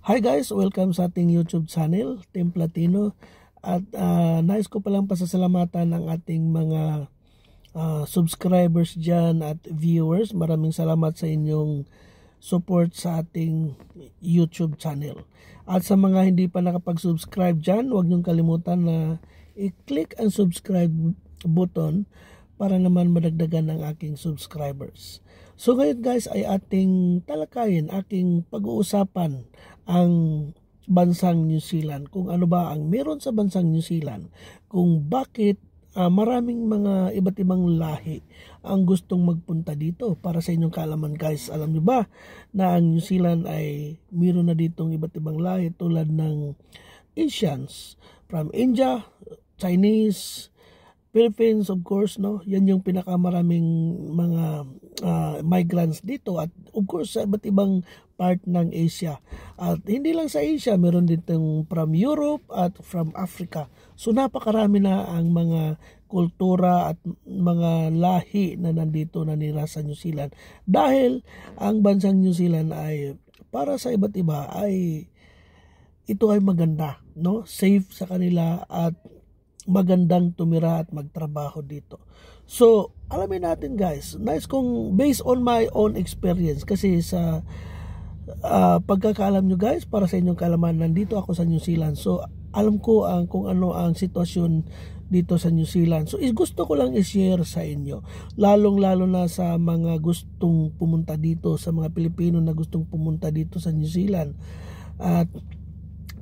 Hi guys, welcome sa ating YouTube channel, Team Platino. At nais ko palang pasasalamatan ang ating mga subscribers dyan at viewers. Maraming salamat sa inyong support sa ating YouTube channel. At sa mga hindi pa nakapag-subscribe dyan, huwag niyong kalimutan na i-click ang subscribe button para naman madagdagan ang aking subscribers. So ngayon guys ay ating talakayin, ating pag-uusapan ang bansang New Zealand, kung ano ba ang meron sa bansang New Zealand, kung bakit maraming mga iba't ibang lahi ang gustong magpunta dito. Para sa inyong kaalaman guys, alam niyo ba na ang New Zealand ay meron na ditong iba't ibang lahi tulad ng Asians from India, Chinese, Philippines, of course, no? Yan yung pinakamaraming mga migrants dito, at of course sa iba't ibang part ng Asia. At hindi lang sa Asia, meron ditong from Europe at from Africa. So napakarami na ang mga kultura at mga lahi na nandito nanira sa New Zealand. Dahil ang bansang New Zealand ay para sa iba't iba ay ito ay maganda, no? Safe sa kanila at magandang tumira at magtrabaho dito. So, alamin natin guys, nice kong based on my own experience, kasi sa pagkakaalam nyo guys, para sa inyong kaalaman, nandito ako sa New Zealand. So, alam ko kung ano ang sitwasyon dito sa New Zealand. So, gusto ko lang i-share sa inyo, lalong-lalo na sa mga gustong pumunta dito, sa mga Pilipino na gustong pumunta dito sa New Zealand. At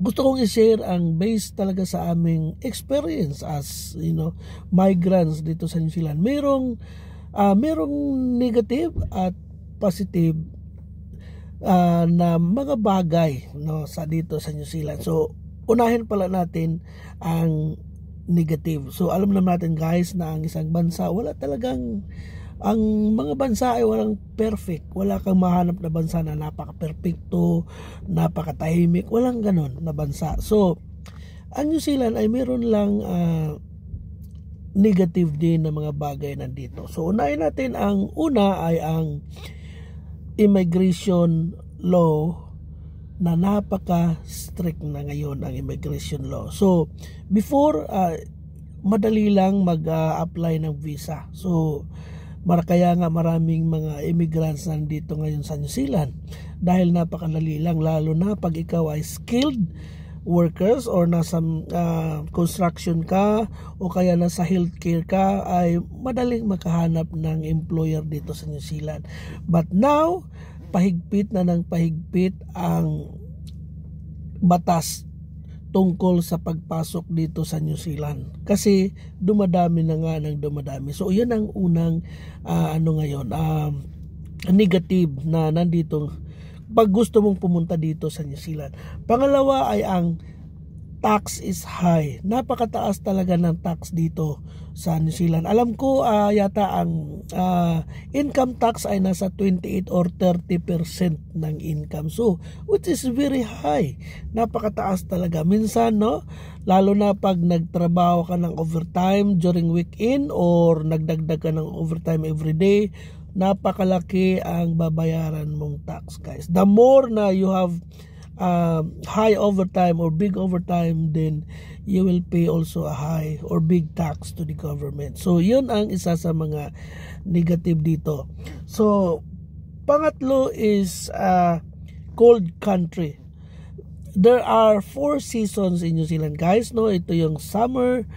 gusto kong i-share ang base talaga sa aming experience as, migrants dito sa New Zealand. Merong negative at positive na mga bagay, no, sa dito sa New Zealand. So, unahin pala natin ang negative. So, alam naman natin guys na ang isang bansa, ang mga bansa ay walang perfect. Wala kang mahanap na bansa na napaka-perfecto, napakatahimik. Walang ganon na bansa. So, ang New Zealand ay meron lang negative din na mga bagay nandito. So, unahin natin, ang una ay ang immigration law na napaka-strict na ngayon ang immigration law. So, before, madali lang mag-apply ng visa. So, kaya nga maraming mga immigrants nandito ngayon sa New Zealand dahil napakadali lang, lalo na pag ikaw ay skilled workers or nasa construction ka o kaya nasa healthcare ka, ay madaling makahanap ng employer dito sa New Zealand. But now, pahigpit na ng pahigpit ang batas tungkol sa pagpasok dito sa New Zealand, kasi dumadami na nga ng dumadami. So yan ang unang negative na nandito pag gusto mong pumunta dito sa New Zealand. Pangalawa ay ang tax is high. Napakataas talaga ng tax dito sa New Zealand. Alam ko yata ang income tax ay nasa 28 or 30% ng income. So, which is very high. Napakataas talaga. Minsan, no, lalo na pag nagtrabaho ka ng overtime during weekend or nagdagdag ka ng overtime every day, napakalaki ang babayaran mong tax, guys. The more na you have high overtime or big overtime, then you will pay also a high or big tax to the government. So yun ang isa sa mga negative dito. So pangatlo is cold country. There are 4 seasons in New Zealand guys, no? Ito yung summer,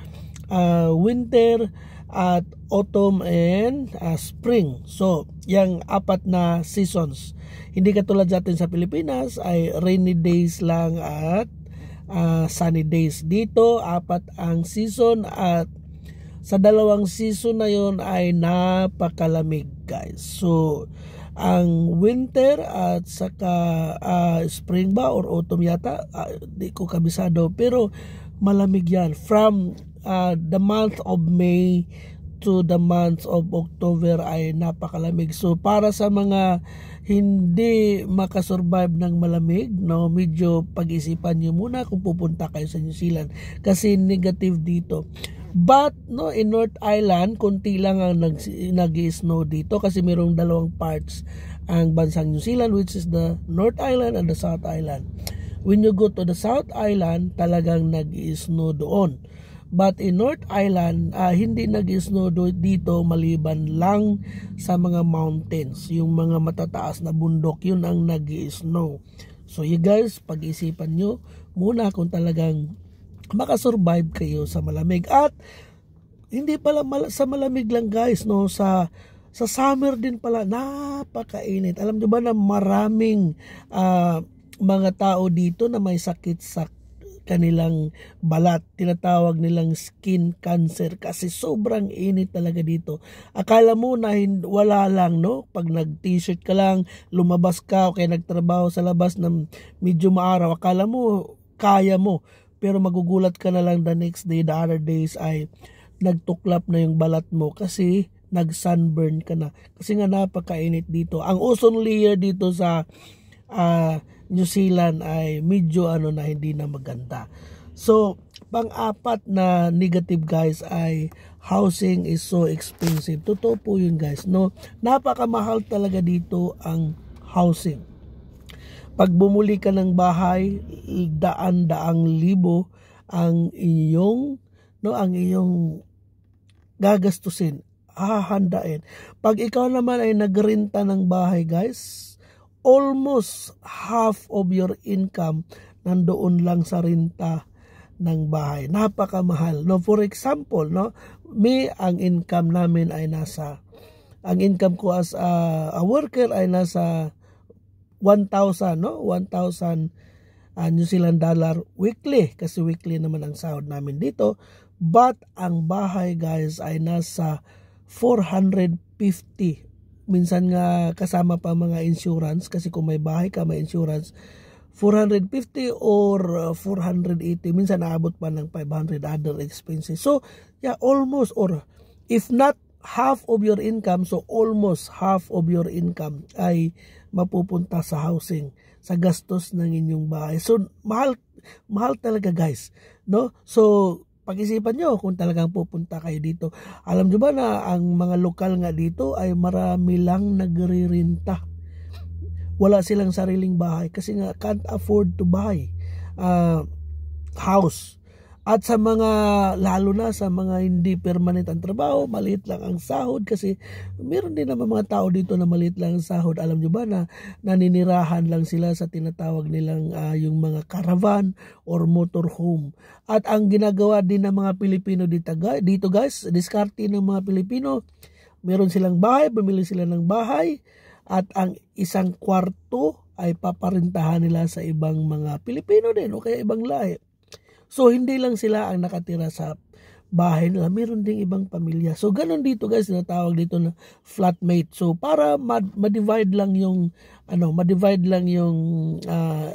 winter, at autumn and spring. So yung 4 na seasons. Hindi katulad natin sa Pilipinas ay rainy days lang at sunny days. Dito 4 ang season, at sa 2 season na yon ay napakalamig guys. So ang winter at saka spring ba or autumn yata, di ko kabisado, pero malamig yan from the month of May to the month of October ay napakalamig. So para sa mga hindi makasurvive ng malamig, no, medyo pag-isipan niyo muna kung pupunta kayo sa New Zealand, kasi negative dito. But no, in North Island konti lang ang nag-snow dito, kasi mayroong 2 parts ang bansang New Zealand, which is the North Island and the South Island. When you go to the South Island, talagang nag-i-snow doon. But in North Island, hindi nag-i-snow dito maliban lang sa mga mountains. Yung mga matataas na bundok, yun ang nag-i-snow. So you guys, pag-isipan nyo muna kung talagang makasurvive kayo sa malamig. At hindi pala sa malamig lang guys, no, sa summer din pala napakainit. Alam niyo ba na maraming mga tao dito na may sakit sa kanilang balat, tinatawag nilang skin cancer kasi sobrang init talaga dito. Akala mo na wala lang, no? Pag nag-t-shirt ka lang, lumabas ka o kaya nagtrabaho sa labas ng medyo maaraw, akala mo kaya mo, pero magugulat ka na lang the next day, the other days ay nagtuklap na yung balat mo kasi nag-sunburn ka na. Kasi nga napakainit dito. Ang ozone layer dito sa New Zealand ay medyo na hindi na maganda. So, pang-apat na negative guys ay housing is so expensive. Totoo po yun guys, no? Napakamahal talaga dito ang housing. Pag bumuli ka ng bahay, daan-daang libo ang iyong gagastusin, hahandain. Pag ikaw naman ay nagrenta ng bahay guys, almost half of your income nandoon lang sa renta ng bahay. Napakamahal. No, for example, no, ang income namin ay ang income ko as a worker ay nasa 1,000, no? 1,000 New Zealand dollar weekly kasi weekly naman ang sahod namin dito. But ang bahay guys ay nasa 450. Minsan nga kasama pa mga insurance kasi kung may bahay ka may insurance, 450 or 480, minsan naabot pa ng 500 other expenses. So yeah, almost, or if not half of your income, so almost half of your income ay mapupunta sa housing, sa gastos ng inyong bahay. So mahal talaga guys, no? So pag-isipan nyo kung talagang pupunta kayo dito. Alam nyo ba na ang mga lokal nga dito ay marami lang nagre-renta. Wala silang sariling bahay kasi nga can't afford to buy house. At sa mga, lalo na sa mga hindi permanent ang trabaho, maliit lang ang sahod kasi meron din naman mga tao dito na maliit lang ang sahod. Alam nyo ba na naninirahan lang sila sa tinatawag nilang yung mga caravan or motorhome. At ang ginagawa din ng mga Pilipino dito guys, diskarte ng mga Pilipino, meron silang bahay, bumili sila ng bahay at ang isang kwarto ay paparintahan nila sa ibang mga Pilipino din o kaya ibang lahi. So, hindi lang sila ang nakatira sa bahay nila. Meron ding ibang pamilya. So, ganun dito guys, tinatawag dito na flatmate. So, para ma-divide lang yung,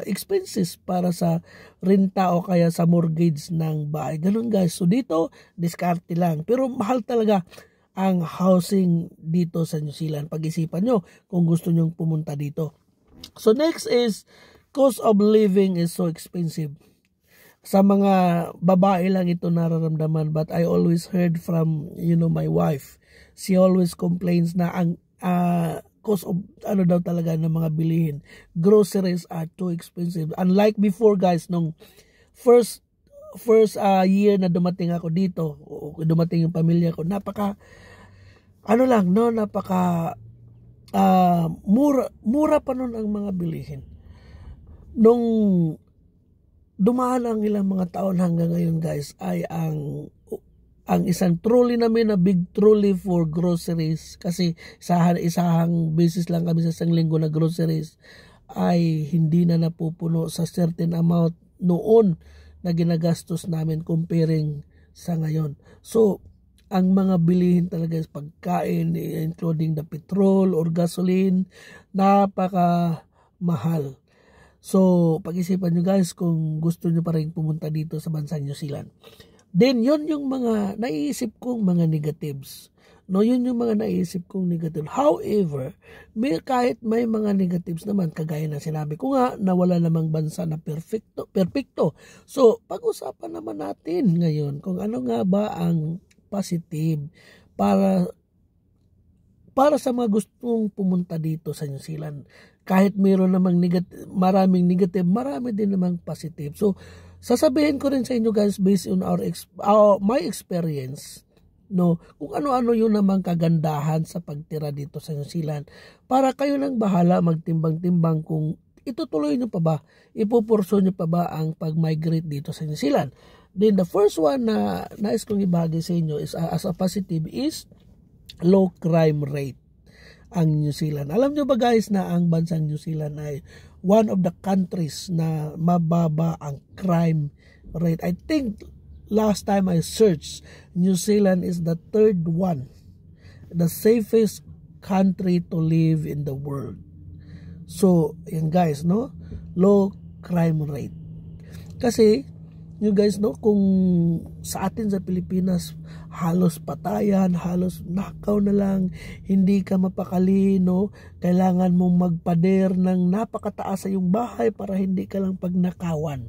expenses para sa renta o kaya sa mortgage ng bahay. Ganun guys. So, dito, diskarte lang. Pero mahal talaga ang housing dito sa New Zealand. Pag-isipan nyo kung gusto nyong pumunta dito. So, next is, cost of living is so expensive. Sa mga babae lang ito nararamdaman, but I always heard from my wife. She always complains na ang cost of daw talaga ng mga bilihin. Groceries are too expensive. Unlike before guys, nung first year na dumating ako dito, dumating yung pamilya ko, napaka mura pa nun ang mga bilihin. Nung dumaan ang ilang mga taon hanggang ngayon guys ay ang isang trolley namin na big trolley for groceries, kasi isahang basis lang kami sa isang linggo na groceries, ay hindi na napupuno sa certain amount noon na ginagastos namin comparing sa ngayon. So ang mga bilihin talaga is pagkain, including the petrol or gasoline, napaka mahal. So, pag-isipan nyo guys kung gusto nyo pa rin pumunta dito sa bansang New Zealand. Then, yun yung mga naiisip kong mga negatives. No, yun yung mga naiisip kong negative. However, kahit may mga negatives naman, kagaya na sinabi ko nga, na wala namang bansa na perfecto. So, pag-usapan naman natin ngayon kung ano nga ba ang positive para sa mga gustong pumunta dito sa New Zealand. kahit mayroon namang maraming negative, marami din namang positive. So, sasabihin ko rin sa inyo guys, based on my experience, no, kung ano-ano yung namang kagandahan sa pagtira dito sa New Zealand, para kayo nang bahala magtimbang-timbang kung itutuloy nyo pa ba, ipupurso nyo pa ba ang pag-migrate dito sa New Zealand. Then the first one na nais kong ibahagi sa inyo is as a positive is low crime rate ang New Zealand. Alam nyo ba guys na ang bansang New Zealand ay one of the countries na mababa ang crime rate. I think last time I searched, New Zealand is the third one, the safest country to live in the world. So, yan guys, no? Low crime rate. Kasi, you guys, no, kung sa atin sa Pilipinas, halos patayan, halos nakaw na lang, hindi ka mapakali, no? Kailangan mong magpader ng napakataas sa iyong bahay para hindi ka lang pagnakawan.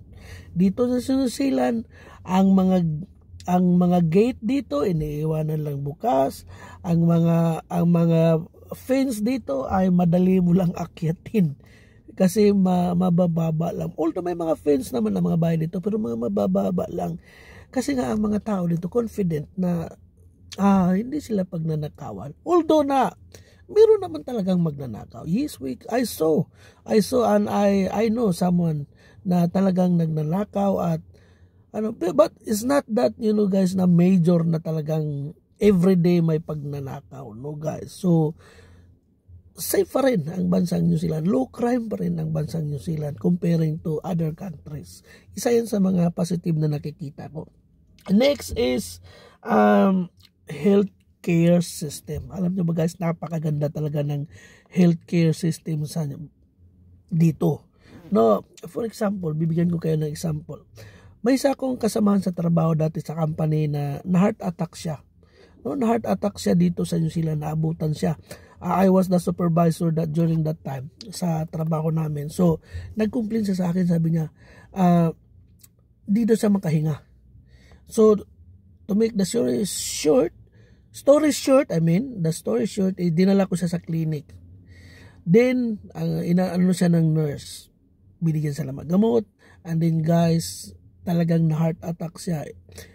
Dito sa New Zealand, ang mga gate dito iniiwanan lang bukas. Ang mga fence dito ay madali mo lang akyatin. Kasi mabababa lang. Although may mga fence naman ng mga bahay dito, pero mga mabababa lang. Kasi nga ang mga tao dito confident na hindi sila pagnanakawan. Although na meron naman talagang magnanakaw. Yes, I saw and I know someone na talagang nagnanakaw at but it's not that, you know guys, na major na talagang everyday may pagnanakaw, no guys. So safe pa rin ang bansang New Zealand. Low crime pa rin ang bansang New Zealand comparing to other countries. Isa yan sa mga positive na nakikita ko. Next is healthcare system. Alam nyo ba guys, napakaganda talaga ng healthcare system sa dito. No, for example, bibigyan ko kayo ng example. May isa akong kasamahan sa trabaho dati sa company na heart attack siya. No, na heart attack siya dito sa New Zealand, naabutan siya. I was the supervisor during that time sa trabaho namin. So, nag-complain siya sa akin, sabi niya, dito siya makahinga. So, to make the story short, dinala ko siya sa clinic. Then, inaano siya ng nurse. Binigyan siya ng gamot. And then guys, talagang na-heart attack siya.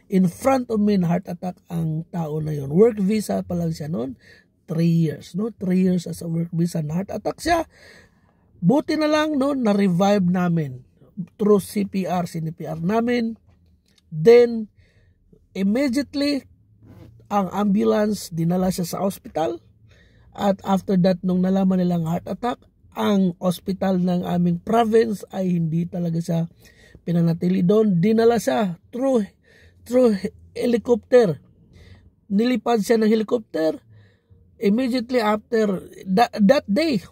In front of me, na-heart attack ang tao na yon. Work visa pa lang siya noon. 3 years. No? 3 years as a work visa. Na-heart attack siya. Buti na lang, no, na-revive namin. Through CPR namin. Then, immediately, ang ambulance, dinala siya sa hospital. At after that, nung nalaman nilang heart attack, ang hospital ng aming province ay hindi talaga siya pinanatili doon. Dinala siya through helicopter. Nilipad siya ng helicopter. Immediately after that day,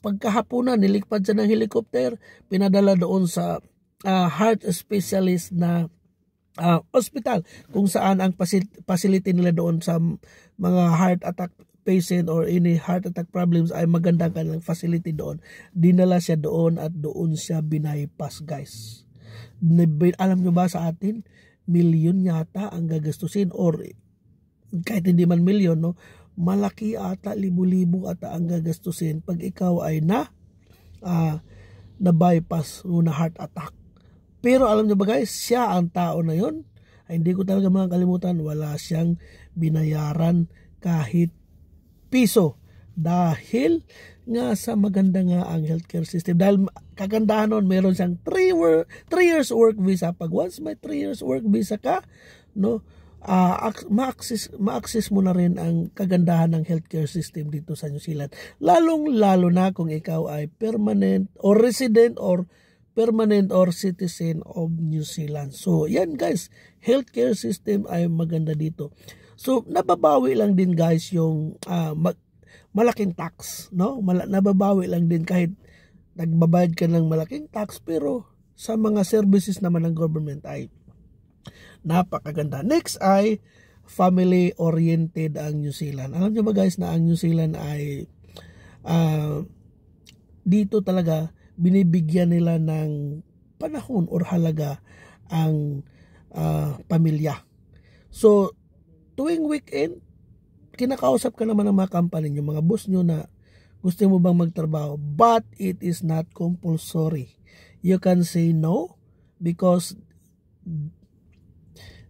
pagkahapunan, nilipad siya ng helicopter, pinadala doon sa heart specialist na hospital kung saan ang facility nila doon sa mga heart attack patient or any heart attack problems ay maganda ka ng facility doon. Dinala siya doon at doon siya binaypas guys. Alam nyo ba sa atin, milyon yata ang gagastusin or kahit hindi man milyon, no, malaki ata, libo-libo ata ang gagastusin pag ikaw ay na bypass o na heart attack. Pero alam nyo ba guys, siya ang tao na yon, ay hindi ko talaga makakalimutan, wala siyang binayaran kahit piso dahil nga sa maganda nga ang healthcare system. Dahil kagandahan nun, meron siyang 3 years work visa. Pag once may 3 years work visa ka, no, ma-access mo na rin ang kagandahan ng healthcare system dito sa New Zealand. Lalong-lalo na kung ikaw ay permanent or resident or permanent or citizen of New Zealand. So, yan guys, healthcare system ay maganda dito. So, nababawi lang din guys yung malaking tax, no? Nababawi lang din kahit nagbabayad ka ng malaking tax, pero sa mga services naman ng government ay napakaganda. Next ay family-oriented ang New Zealand. Alam nyo ba guys na ang New Zealand ay dito talaga binibigyan nila ng panahon or halaga ang pamilya. So, tuwing weekend, kinakausap ka naman ng mga company nyo, mga boss nyo na Gusto mo bang magtrabaho? But it is not compulsory. You can say no because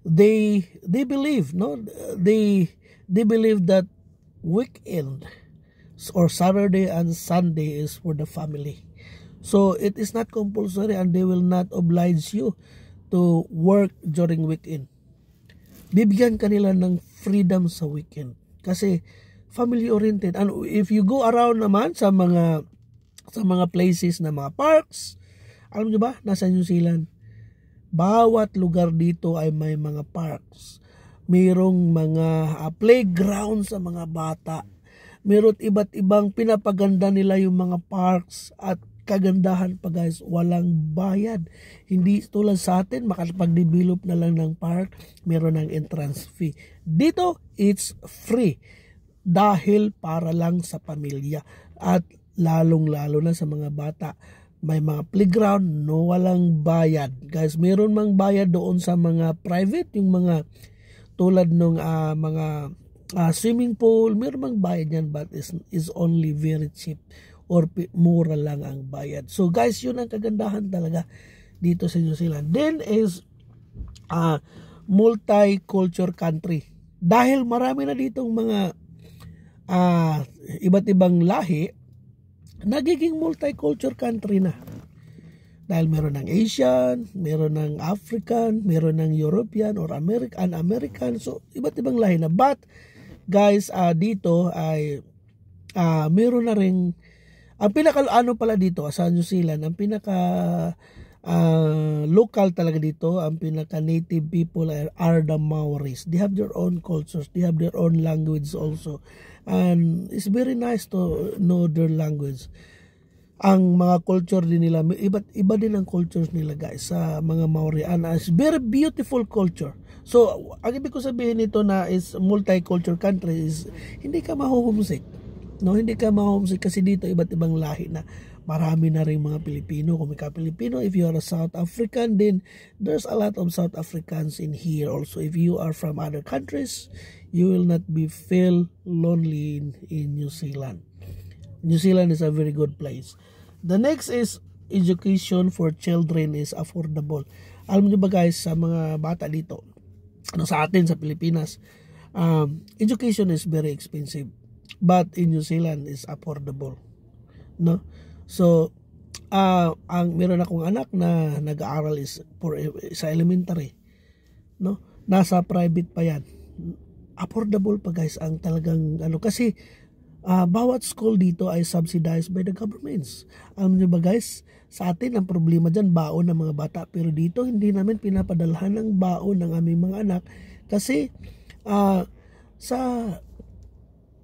they believe, no, they believe that weekend or Saturday and Sunday is for the family. So it is not compulsory and they will not oblige you to work during weekend. Bibigyan kanila ng freedom sa weekend kasi family oriented. And if you go around naman sa mga places na mga parks, alam nyo ba, nasa New Zealand, bawat lugar dito ay may mga parks. Mayroong mga playground sa mga bata. Mayroon iba't ibang pinapaganda nila yung mga parks at kagandahan pa guys, walang bayad. Hindi tulad sa atin, makapag-develop na lang ng park, meron ng entrance fee. Dito, it's free dahil para lang sa pamilya at lalong-lalo na sa mga bata. May mga playground, no, walang bayad. Guys, meron mang bayad doon sa mga private, yung mga tulad ng mga swimming pool, meron mang bayad yan but is only very cheap or mura lang ang bayad. So guys, yun ang kagandahan talaga dito sa New Zealand. Then is multicultural country. Dahil marami na ditong mga iba't ibang lahi, nagiging multicultural country na. Dahil meron ng Asian, meron ng African, meron ng European or American. So iba't ibang lahi na. But guys, dito ay meron na ring ang pinaka pala dito sa New Zealand, ang pinaka local talaga dito, ang pinaka native people are the Maoris. They have their own cultures, they have their own language also. And it's very nice to know their language. Ang mga culture din nila, iba din ang cultures nila guys sa mga Maori. And it's very beautiful culture. So, ang ibig ko sabihin nito na is multicultural country is hindi ka mahuhumsik. No, hindi ka ma-homesick kasi dito iba't ibang lahi na. Marami na rin mga Pilipino. Kung may ka-Pilipino, if you are a South African, then there's a lot of South Africans in here also. If you are from other countries, you will not feel lonely in New Zealand. New Zealand is a very good place. The next is education for children is affordable. Alam niyo ba guys, sa mga bata dito, sa atin sa Pilipinas, education is very expensive. But in New Zealand is affordable, no? So ang meron akong anak na nag-aaral is sa elementary, no? Nasa private pa yan. Affordable pa guys ang talagang kasi bawat school dito ay subsidized by the governments. Alam niyo ba guys, sa atin ang problema dyan baon ng mga bata, pero dito hindi namin pinapadalhan ng baon ng aming mga anak kasi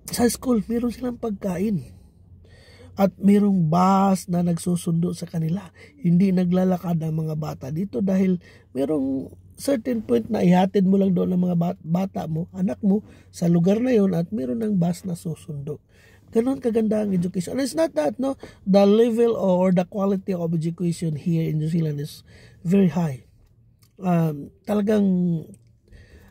sa school, meron silang pagkain. At merong bus na nagsusundo sa kanila. Hindi naglalakad ang mga bata dito dahil merong certain point na ihatid mo lang doon ang mga bata mo, anak mo, sa lugar na yon at meron ng bus na susundo. Ganon kaganda ang education. And it's not that, no, the level or the quality of education here in New Zealand is very high. Talagang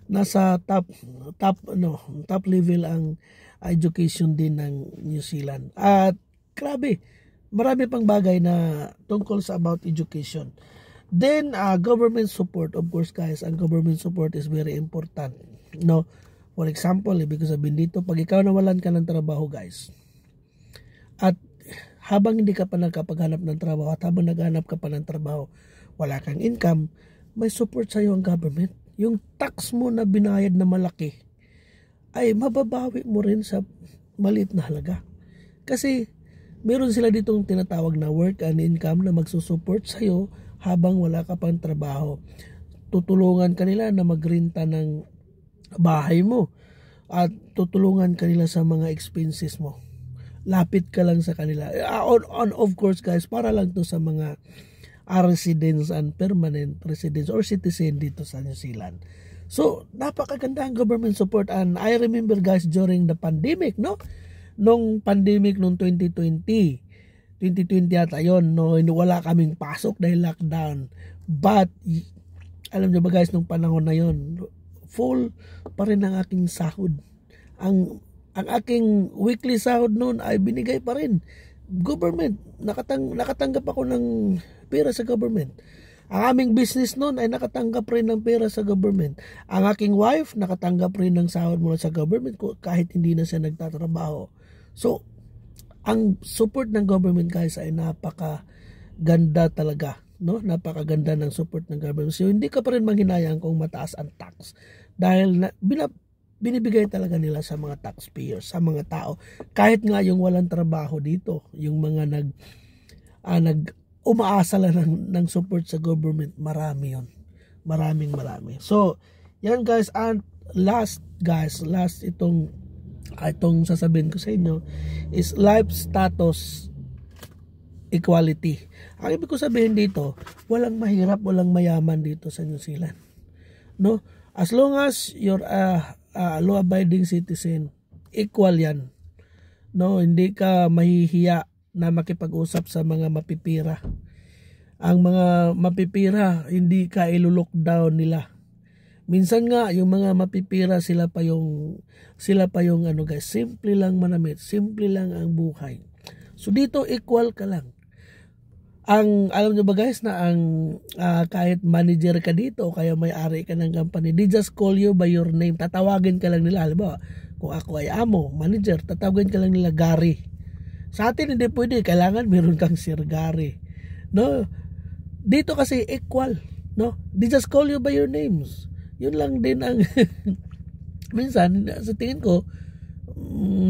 nasa top level ang education din ng New Zealand. At grabe, marami pang bagay na tungkol sa about education. Then government support, of course guys, ang government support is very important, no? For example, ibig sabihin dito, pag ikaw nawalan ka ng trabaho guys, at habang hindi ka pa nakapaghanap ng trabaho at habang naghanap ka pa ng trabaho, wala kang income, may support sa iyo ang government. Yung tax mo na binayad na malaki ay mababawi mo rin sa maliit na halaga. Kasi meron sila ditong tinatawag na work and income na magsusupport sa iyo habang wala ka pang trabaho. Tutulungan kanila na magrenta ng bahay mo at tutulungan kanila sa mga expenses mo. Lapit ka lang sa kanila. Of course guys, para lang to sa mga residents and permanent residents or citizen dito sa New Zealand. So, napakaganda ang government support. And I remember guys, during the pandemic, no? Nung pandemic nung 2020 yata yun, no? Wala kaming pasok dahil lockdown. But, alam nyo ba guys, nung panahon na yun, full pa rin ang aking sahod. ang aking weekly sahod noon ay binigay pa rin government. Nakatanggap ako ng pera sa government. Ang aming business noon ay nakatanggap rin ng pera sa government. Ang aking wife nakatanggap rin ng sahod mula sa government kahit hindi na siya nagtatrabaho. So, ang support ng government guys ay napakaganda talaga, no? Napakaganda ng support ng government. So, hindi ka pa rin manghinayang kung mataas ang tax dahil binibigay talaga nila sa mga taxpayers, sa mga tao. Kahit nga yung walang trabaho dito, yung mga umaasa lang ng support sa government, marami yun. Marami. So, yan guys, and last itong sasabihin ko sa inyo is life status equality. Ang ibig ko sabihin dito, walang mahirap, walang mayaman dito sa New Zealand. No? As long as you're a law-abiding citizen, equal yan. No, hindi ka mahihiya na makipag-usap sa mga mapipira. Ang mga mapipira, hindi ka ilo-lockdown nila. Minsan nga yung mga mapipira sila pa yung ano guys, simple lang manamit, simple lang ang buhay. So dito equal ka lang. Alam nyo ba guys na kahit manager ka dito o kaya may-ari ka ng company, they just call you by your name. Tatawagin ka lang nila. Halimbawa, kung ako ay amo, manager, tatawagin ka lang nila Gary. Sa atin hindi pwede, kailangan meron kang Sir Gary. No? Dito kasi equal, no? They just call you by your names. Yun lang din ang minsan sa tingin ko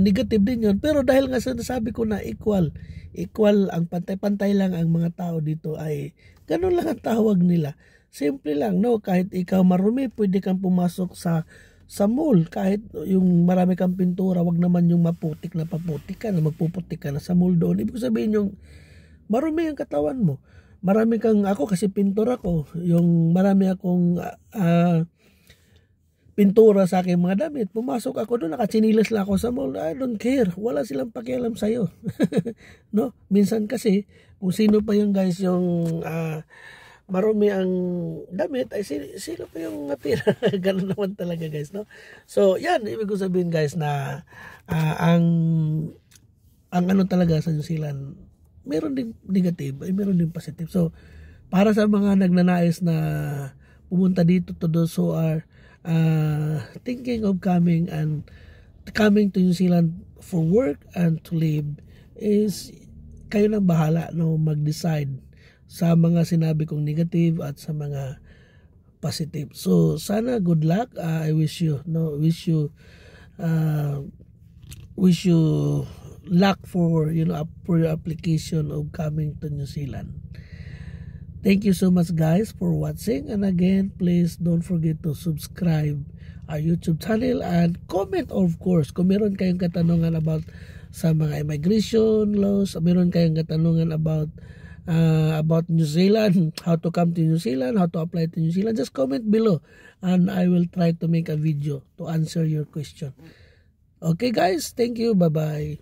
negative din yun. Pero dahil nga sinasabi ko na equal ang pantay-pantay lang ang mga tao dito, ay ganun lang ang tawag nila. Simple lang, no? Kahit ikaw marumi, pwede kang pumasok sa mall. Kahit yung marami kang pintura, wag naman yung maputik na paputik ka na magpuputik ka na sa mall doon. Ibig sabihin yung marumi ang katawan mo. Marami kang, ako kasi pintura ko, yung marami akong pintura sa aking mga damit. Pumasok ako doon, nakatsinilas lang ako sa mall. I don't care. Wala silang pakialam sa'yo. No? Minsan kasi, kung sino pa yung guys yung marumi ang damit, ay sino pa yung pira. Ganun naman talaga guys. No? So, yan. Ibig ko sabihin guys na ang ano talaga sa New Zealand, meron din negative, ay meron din positive. So, para sa mga nagnanais na pumunta dito, to those who are thinking of coming to New Zealand for work and to live, is kayo nang bahala, no, mag-decide sa mga sinabi kong negative at sa mga positive. So sana good luck. I wish you luck for for your application of coming to New Zealand. Thank you so much guys for watching, and again, please don't forget to subscribe our YouTube channel and comment, of course, kung meron kayong katanungan about sa mga immigration laws, meron kayong katanungan about New Zealand, how to come to New Zealand, how to apply to New Zealand, just comment below and I will try to make a video to answer your question. Okay guys, thank you, bye bye.